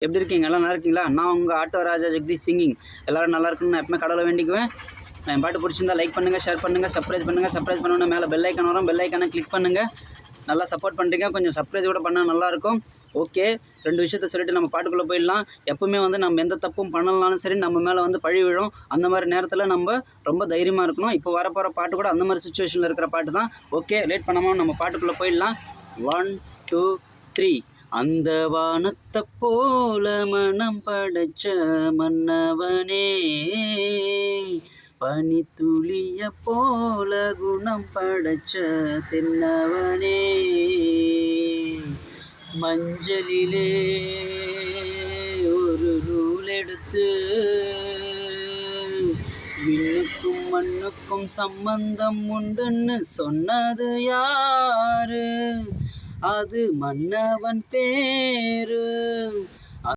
எப்படி இருக்கீங்க? எல்லாம் நல்லா இருக்கீங்களா? நான் உங்கள் ஆட்டோ ராஜா ஜெகதீஷ் சிங்கிங். எல்லோரும் நல்லா இருக்குன்னு நான் எப்பவுமே கடவுளை வேண்டிக்குவேன். என் பாட்டு பிடிச்சிருந்தா லைக் பண்ணுங்கள், ஷேர் பண்ணுங்கள், சப்ஸ்கிரைப் பண்ணணும். மேலே பெல் ஐக்கான் வரும், பெல் ஐக்கானை கிளிக் பண்ணுங்கள். நல்லா சப்போர்ட் பண்ணுறீங்க. கொஞ்சம் சர்ப்ரைஸ் கூட பண்ணால் நல்லாயிருக்கும். ஓகே, 2 விஷயத்த சொல்லிவிட்டு நம்ம பாட்டுக்குள்ளே போயிடலாம். எப்பவுமே நம்ம எந்த தப்பும் பண்ணலனாலும் சரி நம்ம மேலே பழி விழும். அந்த மாதிரி நேரத்தில் நம்ம ரொம்ப தைரியமாக இருக்கணும். இப்போ வரப்போகிற பாட்டு கூட அந்த மாதிரி சுச்சுவேஷனில் இருக்கிற பாட்டு தான். ஓகே, லேட் பண்ணாமல் நம்ம பாட்டுக்குள்ளே போயிடலாம். 1 2 3. அந்த வானத்தை போல மனம் படைச்ச மன்னவனே, பனித்துளிய போல குணம் படைச்ச தென்னவனே, மஞ்சளிலே ஒரு நூல் எடுத்து விண்ணுக்கும் மண்ணுக்கும் சம்பந்தம் உண்டுன்னு சொன்னது யாரு? அது மன்னவன் பேரு.